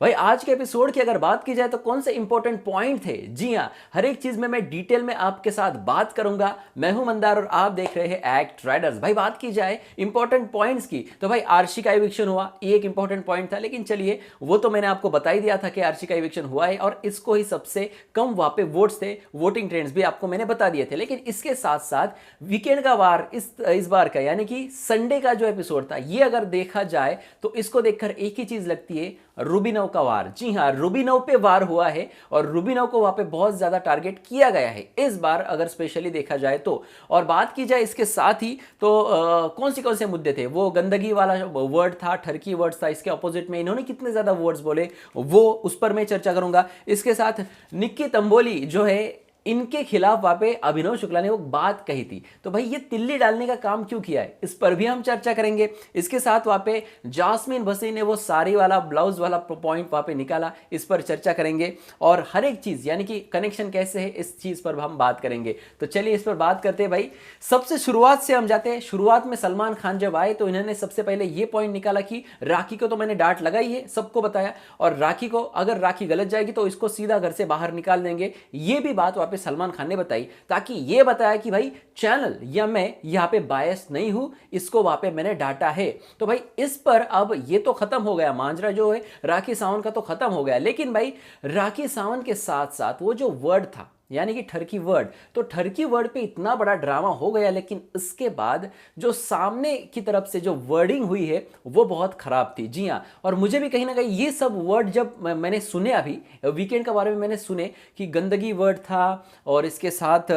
भाई आज के एपिसोड की अगर बात की जाए तो कौन से इंपॉर्टेंट पॉइंट थे, जी हाँ, हर एक चीज में मैं डिटेल में आपके साथ बात करूंगा। मैं हूं मंदार और आप देख रहे हैं एक्ट राइडर्स। भाई बात की जाए इंपॉर्टेंट पॉइंट्स की तो भाई आर्शी का इविक्शन हुआ, ये एक इंपॉर्टेंट पॉइंट था, लेकिन चलिए वो तो मैंने आपको बता ही दिया था कि आर्शी का इविक्शन हुआ है और इसको ही सबसे कम वहां पे वोट्स थे, वोटिंग ट्रेंड्स भी आपको मैंने बता दिए थे। लेकिन इसके साथ साथ वीकेंड का वार इस बार का यानी कि संडे का जो एपिसोड था, ये अगर देखा जाए तो इसको देखकर एक ही चीज लगती है, रूबिनव का वार। जी हाँ, रूबिनव पे वार हुआ है और रूबिनव को वहां पे बहुत ज्यादा टारगेट किया गया है इस बार अगर स्पेशली देखा जाए तो। और बात की जाए इसके साथ ही तो कौन से मुद्दे थे, वो गंदगी वाला वर्ड था, ठरकी वर्ड था, इसके ऑपोजिट में इन्होंने कितने ज्यादा वर्ड्स बोले वो उस पर मैं चर्चा करूंगा। इसके साथ निक्की तंबोली जो है, इनके खिलाफ वहां पे अभिनव शुक्ला ने वो बात कही थी, तो भाई ये तिल्ली डालने का काम क्यों किया है, इस पर भी हम चर्चा करेंगे। इसके साथ वहां पे जास्मिन भसी ने वो साड़ी वाला ब्लाउज वाला पॉइंट वहां पे निकाला, इस पर चर्चा करेंगे। और हर एक चीज यानी कि कनेक्शन कैसे है इस चीज पर हम बात करेंगे। तो चलिए इस पर बात करते हैं। भाई सबसे शुरुआत से हम जाते हैं। शुरुआत में सलमान खान जब आए तो इन्होंने सबसे पहले ये पॉइंट निकाला कि राखी को तो मैंने डांट लगाई है, सबको बताया, और राखी को अगर राखी गलत जाएगी तो इसको सीधा घर से बाहर निकाल देंगे। ये भी बात वहां पे सलमान खान ने बताई, ताकि ये बताया कि भाई चैनल या मैं यहां पे बायस नहीं हूं, इसको वहां पे मैंने डांटा है। तो भाई इस पर अब ये तो खत्म हो गया, मांजरा जो है राखी सावंत का तो खत्म हो गया। लेकिन भाई राखी सावंत के साथ साथ वो जो वर्ड था यानी कि ठरकी वर्ड, तो ठरकी वर्ड पे इतना बड़ा ड्रामा हो गया, लेकिन इसके बाद जो सामने की तरफ से जो वर्डिंग हुई है वो बहुत खराब थी। जी हाँ, और मुझे भी कहीं ना कहीं ये सब वर्ड जब मैंने सुने, अभी वीकेंड के बारे में मैंने सुने कि गंदगी वर्ड था और इसके साथ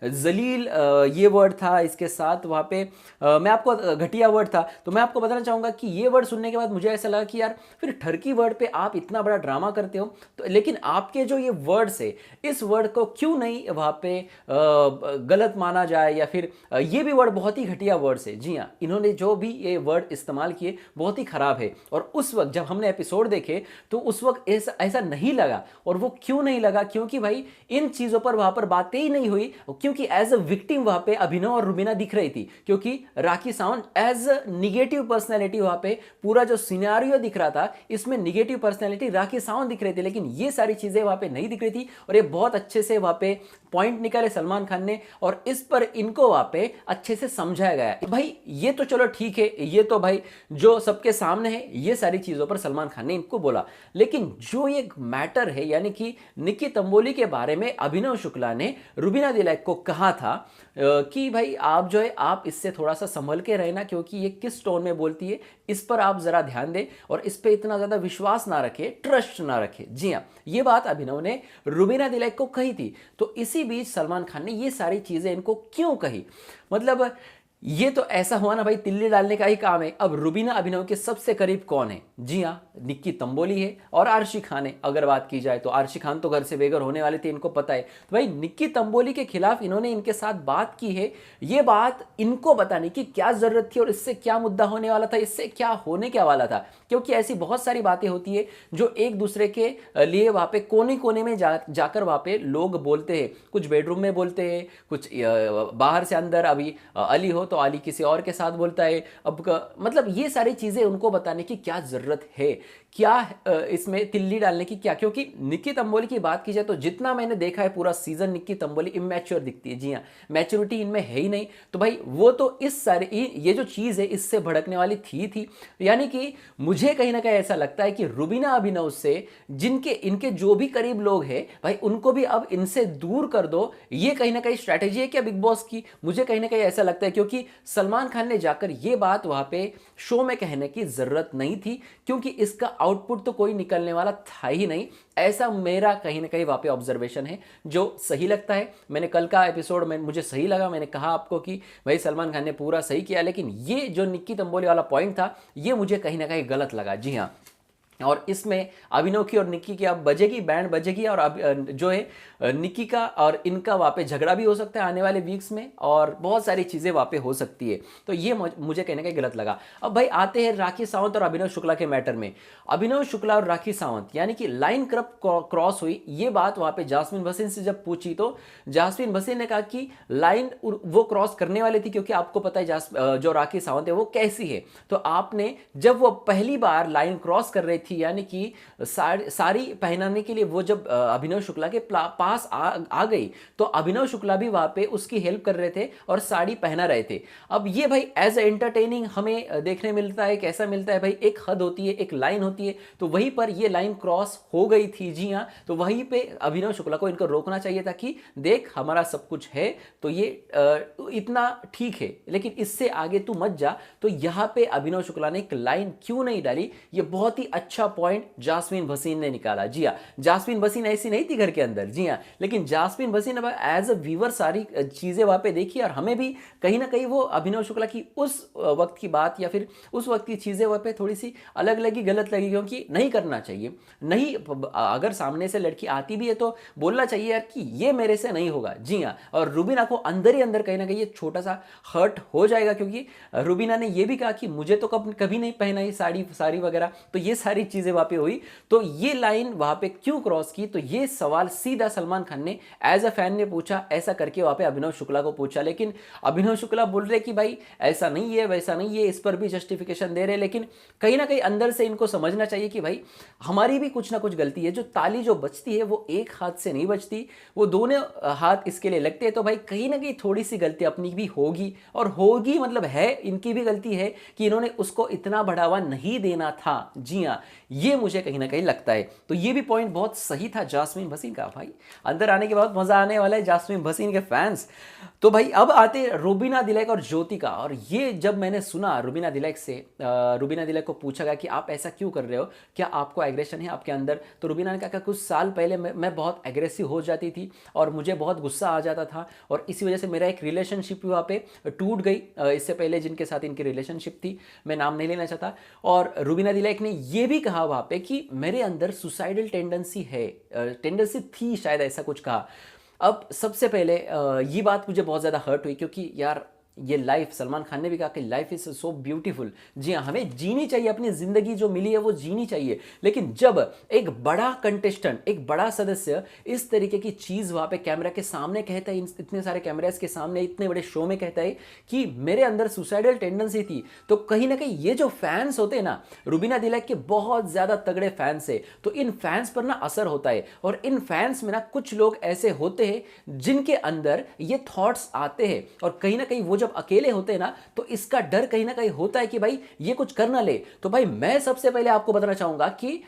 जलील ये वर्ड था, इसके साथ वहाँ पे मैं आपको घटिया वर्ड था, तो मैं आपको बताना चाहूँगा कि ये वर्ड सुनने के बाद मुझे ऐसा लगा कि यार फिर ठरकी वर्ड पे आप इतना बड़ा ड्रामा करते हो, तो लेकिन आपके जो ये वर्ड्स है इस वर्ड को क्यों नहीं वहां पे गलत माना जाए, या फिर ये भी वर्ड बहुत ही घटिया वर्ड्स है। जी हाँ, इन्होंने जो भी ये वर्ड इस्तेमाल किए बहुत ही खराब है। और उस वक्त जब हमने एपिसोड देखे तो उस वक्त ऐसा नहीं लगा। और वो क्यों नहीं लगा, क्योंकि भाई इन चीजों पर वहां पर बातें ही नहीं हुई, क्योंकि एज अ विक्टिम वहां पे अभिनव और रुबीना दिख रही थी, क्योंकि Rakhi Sawant as a negative personality वहां पे पूरा जो सिनेरियो दिख रहा था, इसमें निगेटिव पर्सनैलिटी राखी सावंत दिख रही थी, लेकिन ये सारी चीजें वहां पे नहीं दिख रही थी। और ये बहुत अच्छे से वहां पे पॉइंट निकाले सलमान खान ने और इस पर इनको वहां पे अच्छे से समझाया गया। भाई ये तो चलो ठीक है, ये तो भाई जो सबके सामने है, ये सारी चीजों पर सलमान खान ने इनको बोला। लेकिन जो ये मैटर है यानी कि निक्की तंबोली के बारे में अभिनव शुक्ला ने रुबीना दिलैक को कहा था कि भाई आप जो है आप इससे थोड़ा सा संभल के रहना, क्योंकि ये किस टोन में बोलती है इस पर आप जरा ध्यान दें और इस पर इतना ज्यादा विश्वास ना रखे, ट्रस्ट ना रखे। जी हाँ, ये बात अभिनव ने रुबीना दिलैक को कही थी। तो इसी बीच सलमान खान ने ये सारी चीजें इनको क्यों कही, मतलब ये तो ऐसा हुआ ना भाई, तिल्ली डालने का ही काम है। अब रुबीना अभिनव के सबसे करीब कौन है, जी हाँ, निक्की तंबोली है और आर्शी खान है। अगर बात की जाए तो आर्शी खान तो घर से बेघर होने वाले थे, इनको पता है। तो भाई निक्की तंबोली के खिलाफ इन्होंने इनके साथ बात की है, ये बात इनको बताने की क्या जरूरत थी और इससे क्या मुद्दा होने वाला था, इससे क्या होने क्या वाला था। क्योंकि ऐसी बहुत सारी बातें होती है जो एक दूसरे के लिए वहां पे कोने कोने में जाकर वहां पे लोग बोलते हैं, कुछ बेडरूम में बोलते हैं, कुछ बाहर से अंदर। अभी अली हो तो अली किसी और के साथ बोलता है। अब मतलब ये सारी चीजें उनको बताने की क्या जरूरत है, क्या इसमें तिल्ली डालने की क्या, क्योंकि निक्की तंबोली की बात की जाए तो जितना मैंने देखा है पूरा सीजन, निक्की तंबोली इमेच्योर दिखती है। जी हाँ, मैच्योरिटी इनमें है ही नहीं। तो भाई वो तो इस सारी ये जो चीज है इससे भड़कने वाली थी। यानी कि मुझे कहीं ना कहीं ऐसा लगता है कि रुबीना अभिनव से जिनके इनके जो भी करीब लोग हैं भाई, उनको भी अब इनसे दूर कर दो। ये कहीं ना कहीं स्ट्रैटेजी है क्या बिग बॉस की, मुझे कहीं ना कहीं ऐसा लगता है। क्योंकि सलमान खान ने जाकर ये बात वहां पे शो में कहने की जरूरत नहीं थी, क्योंकि इसका आउटपुट तो कोई निकलने वाला था ही नहीं। ऐसा मेरा कहीं ना कहीं वहां पे ऑब्जर्वेशन है, जो सही लगता है। मैंने कल का एपिसोड में मुझे सही लगा, मैंने कहा आपको कि भाई सलमान खान ने पूरा सही किया, लेकिन ये जो निक्की तंबोली वाला पॉइंट था ये मुझे कहीं ना कहीं गलत लगा। जी हाँ, और इसमें अभिनव की और निक्की की अब बजेगी, बैंड बजेगी, और अब जो है निक्की का और इनका वहाँ पे झगड़ा भी हो सकता है आने वाले वीक्स में, और बहुत सारी चीज़ें वहाँ पे हो सकती है। तो ये मुझे कहने का गलत लगा। अब भाई आते हैं राखी सावंत और अभिनव शुक्ला के मैटर में। अभिनव शुक्ला और राखी सावंत यानी कि लाइन क्रॉस हुई, ये बात वहाँ पे जास्मिन भसीन से जब पूछी तो जास्मिन भसीन ने कहा कि लाइन वो क्रॉस करने वाली थी, क्योंकि आपको पता है जो राखी सावंत है वो कैसी है। तो आपने जब वो पहली बार लाइन क्रॉस कर रही थी थी, यानी कि साड़ी पहनाने के लिए वो जब अभिनव शुक्ला के पास आ गई तो अभिनव शुक्ला भी वहां पे उसकी हेल्प कर रहे थे और साड़ी पहना रहे थे। अब ये भाई एज एंटरटेनिंग हमें देखने मिलता है, कैसा मिलता है भाई, एक हद होती है, एक लाइन होती है, तो वहीं पर ये लाइन क्रॉस हो गई थी। जी हाँ, तो वहीं पे अभिनव शुक्ला को इनको रोकना चाहिए था कि देख हमारा सब कुछ है तो ये इतना ठीक है, लेकिन इससे आगे तू मत जा। तो यहाँ पे अभिनव शुक्ला ने एक लाइन क्यों नहीं डाली, ये बहुत ही अच्छा पॉइंट जास्मीन भसीन ने निकाला। जी हाँ, जास्मीन भसीन ऐसी नहीं थी घर के अंदर। जी हाँ, लेकिन जास्मीन भसीन अब एज अ व्यूअर सारी चीजें वहां पे देखी और हमें भी कहीं ना कहीं वो अभिनव शुक्ला की उस वक्त की बात या फिर उस वक्त की चीजें वहां पे थोड़ी सी अलग लगी, गलत लगी, क्योंकि नहीं करना चाहिए। नहीं, अगर सामने से लड़की आती भी है तो बोलना चाहिए यार कि ये मेरे से नहीं होगा। जी हाँ, और रुबीना को अंदर ही अंदर कहीं ना कहीं ये छोटा सा हर्ट हो जाएगा, क्योंकि रुबीना ने ये भी कहा कि मुझे तो कभी नहीं पहना ये साड़ी वगैरह, तो ये सारी चीजें वहां पे हुई। तो ये लाइन वहां पे क्यों क्रॉस की, तो ये सवाल सीधा सलमान खान ने एज अ फैन ने पूछा, ऐसा करके वहां पे अभिनव शुक्ला को पूछा। लेकिन अभिनव शुक्ला बोल रहे कि भाई ऐसा नहीं है, वैसा नहीं है, इस पर भी जस्टिफिकेशन दे रहे। लेकिन कहीं ना कहीं अंदर से इनको समझना चाहिए कि भाई हमारी भी कुछ ना कुछ गलती है। जो ताली जो बचती है वो एक हाथ से नहीं बचती, वो दोनों हाथ इसके लिए लगते हैं। तो भाई कहीं ना कहीं थोड़ी सी गलती अपनी भी होगी, और होगी मतलब है, इनकी भी गलती है कि इन्होंने उसको इतना बढ़ावा नहीं देना था। जी हाँ, ये मुझे कहीं ना कहीं लगता है। तो ये भी पॉइंट बहुत सही था जास्मीन भसीन का। भाई अंदर आने के बाद मजा आने वाला है जास्मीन भसीन के फैंस। तो भाई अब आते रुबीना दिलैक और ज्योति का। और ये जब मैंने सुना रुबीना दिलैक से, रुबीना दिलैक को पूछा गया कि आप ऐसा क्यों कर रहे हो, क्या आपको एग्रेशन है आपके अंदर, तो रुबीना ने कहा कुछ साल पहले मैं बहुत एग्रेसिव हो जाती थी और मुझे बहुत गुस्सा आ जाता था, और इसी वजह से मेरा एक रिलेशनशिप वहाँ पे टूट गई। इससे पहले जिनके साथ इनकी रिलेशनशिप थी, मैं नाम नहीं लेना चाहता। और रुबीना दिलैक ने ये भी कहा वहाँ पे कि मेरे अंदर सुसाइडल टेंडेंसी है, टेंडेंसी थी शायद, ऐसा कुछ कहा। अब सबसे पहले ये बात मुझे बहुत ज़्यादा हर्ट हुई, क्योंकि यार ये लाइफ, सलमान खान ने भी कहा कि लाइफ इज सो ब्यूटीफुल। जी हाँ, हमें जीनी चाहिए, अपनी जिंदगी जो मिली है वो जीनी चाहिए। लेकिन जब एक बड़ा कंटेस्टेंट, एक बड़ा सदस्य इस तरीके की चीज वहां पे कैमरा के सामने कहता है, इतने सारे कैमरास के सामने, इतने बड़े शो में कहता है कि मेरे अंदर सुसाइडल टेंडेंसी थी, तो कहीं ना कहीं ये जो फैंस होते हैं ना, रुबीना दिलैक के बहुत ज्यादा तगड़े फैंस है, तो इन फैंस पर ना असर होता है। और इन फैंस में ना कुछ लोग ऐसे होते हैं जिनके अंदर ये थॉट्स आते हैं, और कहीं ना कहीं वो जब अकेले होते हैं ना, तो इसका डर कहीं ना कहीं होता है कि भाई ये कुछ कर ना ले। तो भाई मैं सबसे पहले आपको बताना चाहूंगा कि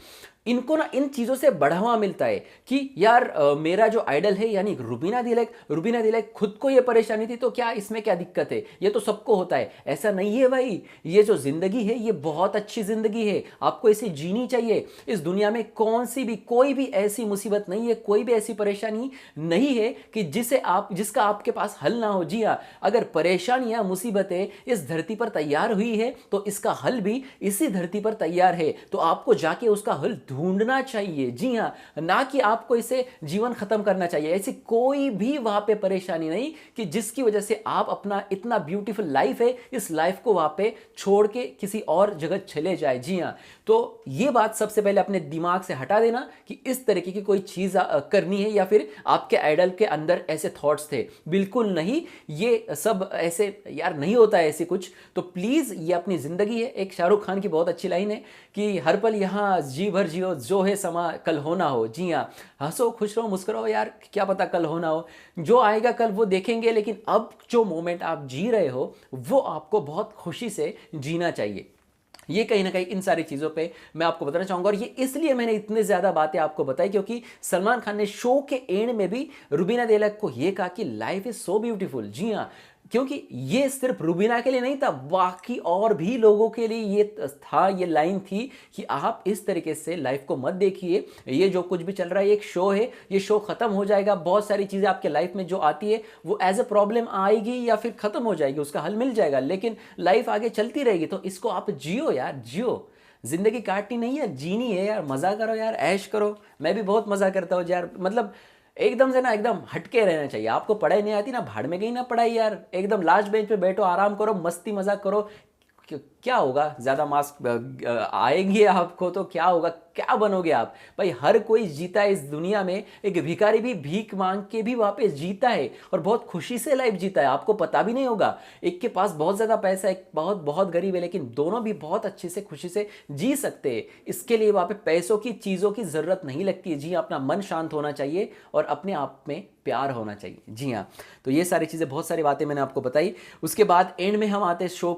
इनको ना इन चीजों से बढ़ावा मिलता है कि यार मेरा जो आइडल है यानी रुबीना दिलैक खुद को ये परेशानी थी, तो क्या इसमें क्या दिक्कत है, ये तो सबको होता है। ऐसा नहीं है भाई, ये जो जिंदगी है ये बहुत अच्छी जिंदगी है, आपको इसे जीनी चाहिए। इस दुनिया में कोई भी ऐसी मुसीबत नहीं है, कोई भी ऐसी परेशानी नहीं है कि जिसका आपके पास हल ना हो। जी हाँ, अगर परेशानियां, मुसीबतें इस धरती पर तैयार हुई है तो इसका हल भी इसी धरती पर तैयार है, तो आपको जाके उसका हल ढूंढना चाहिए। जी हां, ना कि आपको इसे जीवन खत्म करना चाहिए। ऐसी कोई भी वहां पे परेशानी नहीं कि जिसकी वजह से आप अपना इतना ब्यूटीफुल लाइफ है, इस लाइफ को वहां पे छोड़ के किसी और जगह चले जाए। जी हां, तो ये बात सबसे पहले अपने दिमाग से हटा देना कि इस तरीके की कोई चीज करनी है या फिर आपके आइडल के अंदर ऐसे थॉट्स थे, बिल्कुल नहीं। ये सब ऐसे यार नहीं होता है ऐसे कुछ। तो प्लीज ये अपनी जिंदगी है। एक शाहरुख खान की बहुत अच्छी लाइन है कि हर पल यहां जी भर जियो, जो है समा कल हो ना हो। जी हाँ, हंसो, खुश रहो, मुस्कुराओ, यार क्या पता कल हो ना हो, जो आएगा कल वो देखेंगे, लेकिन अब जो मोमेंट आप जी रहे हो वो आपको बहुत खुशी से जीना चाहिए। ये कहीं ना कहीं इन सारी चीज़ों पे मैं आपको बताना चाहूंगा। और ये इसलिए मैंने इतने ज़्यादा बातें आपको बताई क्योंकि सलमान खान ने शो के एंड में भी रुबीना दिलैक को ये कहा कि लाइफ इज सो ब्यूटीफुल। जी हाँ, क्योंकि ये सिर्फ रुबीना के लिए नहीं था, बाकी और भी लोगों के लिए ये था, ये लाइन थी कि आप इस तरीके से लाइफ को मत देखिए। ये जो कुछ भी चल रहा है एक शो है, ये शो खत्म हो जाएगा। बहुत सारी चीज़ें आपके लाइफ में जो आती है वो एज ए प्रॉब्लम आएगी या फिर खत्म हो जाएगी, उसका हल मिल जाएगा, लेकिन लाइफ आगे चलती रहेगी। तो इसको आप जियो यार, जियो। जिंदगी काटनी नहीं है, जीनी है यार। मजा करो यार, ऐश करो। मैं भी बहुत मजा करता हूँ यार, मतलब एकदम से ना एकदम हटके रहना चाहिए। आपको पढ़ाई नहीं आती ना, भाड़ में गई ना पढ़ाई यार। एकदम लास्ट बेंच पे बैठो, आराम करो, मस्ती मजाक करो। क्या होगा, ज़्यादा मार्क्स आएंगे आपको तो क्या होगा, क्या बनोगे आप? भाई हर कोई जीता है इस दुनिया में, एक भिखारी भी भीख मांग के भी वहाँ पे जीता है और बहुत खुशी से लाइफ जीता है, आपको पता भी नहीं होगा। एक के पास बहुत ज़्यादा पैसा है, एक बहुत बहुत गरीब है, लेकिन दोनों भी बहुत अच्छे से खुशी से जी सकते हैं। इसके लिए वहाँ पे पैसों की, चीज़ों की ज़रूरत नहीं लगती है। जी हाँ, अपना मन शांत होना चाहिए और अपने आप में प्यार होना चाहिए। जी हाँ, तो ये सारी चीज़ें, बहुत सारी बातें मैंने आपको बताई। उसके बाद एंड में हम आते हैं शो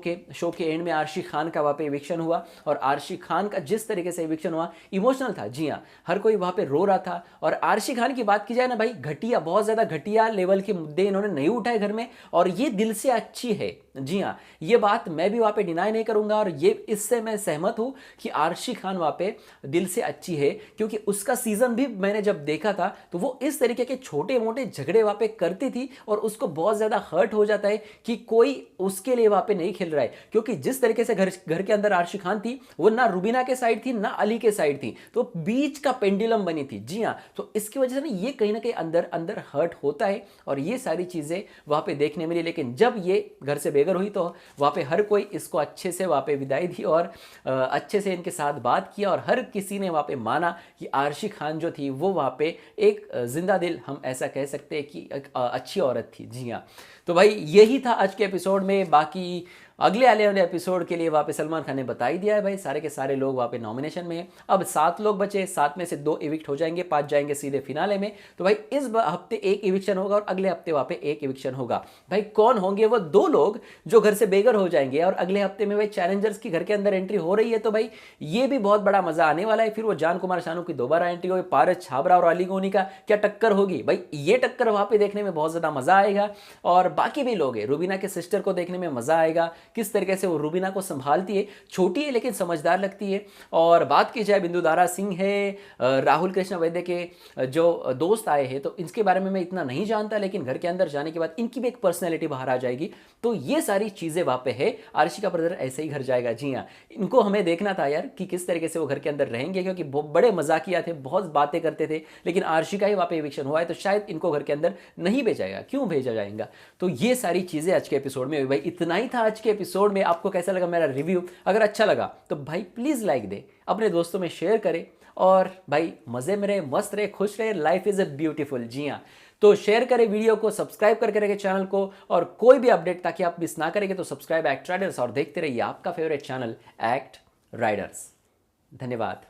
के एंड में आर्शी खान का वहाँ पे इविक्शन हुआ और आर्शी खान का जिस तरीके से इविक्शन हुआ इमोशनल था। जी हाँ, हर कोई वहाँ पे रो रहा था। और आर्शी खान की बात की जाए ना भाई, घटिया, बहुत ज़्यादा घटिया लेवल के मुद्दे इन्होंने नहीं उठाए घर में, और ये दिल से अच्छी है। जी हाँ, ये बात मैं भी वहाँ पे डिनाई नहीं करूँगा और ये इससे मैं सहमत हूँ कि आर्शी खान वहाँ पे दिल से अच्छी है, क्योंकि उसका सीज़न भी मैंने जब देखा था तो वो इस तरीके के छोटे मोटे झगड़े वहाँ पे करती थी और उसको बहुत ज़्यादा हर्ट हो जाता है कि कोई उसके लिए वहाँ पे नहीं खेल रहा है। क्योंकि जिस तरीके से घर के अंदर आर्शी खान थी, वो ना रुबीना के साइड थी ना अली के साइड थी, तो बीच का पेंडुलम बनी थी। जी हाँ, तो इसकी वजह से ना ये कहीं ना कहीं अंदर अंदर हर्ट होता है और ये सारी चीज़ें वहाँ पे देखने मिली। लेकिन जब ये घर से बेघर हुई तो वहाँ पे हर कोई इसको अच्छे से वहाँ पे विदाई दी और अच्छे से इनके साथ बात किया और हर किसी ने वहाँ पे माना कि आर्शी खान जो थी वो वहाँ पे एक जिंदा दिल, हम ऐसा कह सकते हैं कि एक अच्छी औरत थी। जी हाँ, तो भाई यही था आज के एपिसोड में। बाकी अगले आने वाले एपिसोड के लिए वहाँ पे सलमान खान ने बता ही दिया है भाई, सारे के सारे लोग वहाँ पे नॉमिनेशन में हैं। अब 7 लोग बचे, 7 में से 2 इविक्ट हो जाएंगे, 5 जाएंगे सीधे फिनाले में। तो भाई इस हफ्ते एक इविक्शन होगा और अगले हफ्ते वहाँ पे एक इविक्शन होगा। भाई कौन होंगे वो 2 लोग जो घर से बेघर हो जाएंगे और अगले हफ्ते में भाई चैलेंजर्स की घर के अंदर एंट्री हो रही है। तो भाई ये भी बहुत बड़ा मजा आने वाला है। फिर वो जान कुमार शानू की दोबारा एंट्री होगी, पारस छाबरा और अली गोनी का क्या टक्कर होगी, भाई ये टक्कर वहाँ पे देखने में बहुत ज़्यादा मजा आएगा। और बाकी भी लोग हैं, रुबीना के सिस्टर को देखने में मजा आएगा, किस तरीके से वो रुबीना को संभालती है, छोटी है लेकिन समझदार लगती है। और बात की जाए बिंदु दारा सिंह है, राहुल कृष्ण वैद्य के जो दोस्त आए हैं, तो इनके बारे में मैं इतना नहीं जानता, लेकिन घर के अंदर जाने के बाद इनकी भी एक पर्सनैलिटी बाहर आ जाएगी। तो ये सारी चीज़ें वहाँ पे है। आर्शी का ब्रदर ऐसे ही घर जाएगा। जी हाँ, इनको हमें देखना था यार कि किस तरीके से वो घर के अंदर रहेंगे, क्योंकि बड़े मजाकिया थे, बहुत बातें करते थे, लेकिन आर्शी का ही वहाँ पे इविक्शन हुआ है तो शायद इनको घर के अंदर नहीं भेजा जाएगा। क्यों भेजा जाएगा? तो ये सारी चीज़ें आज के एपिसोड में हुई। भाई इतना ही था आज के एपिसोड में। आपको कैसा लगा मेरा रिव्यू? अगर अच्छा लगा तो भाई प्लीज़ लाइक दे, अपने दोस्तों में शेयर करें और भाई मज़े में रहे, मस्त रहे, खुश रहे। Life is a beautiful. जी हाँ, तो शेयर करें वीडियो को, सब्सक्राइब करके रखें चैनल को, और कोई भी अपडेट ताकि आप मिस ना करेंगे तो सब्सक्राइब एक्ट राइडर्स और देखते रहिए आपका फेवरेट चैनल एक्ट राइडर्स। धन्यवाद।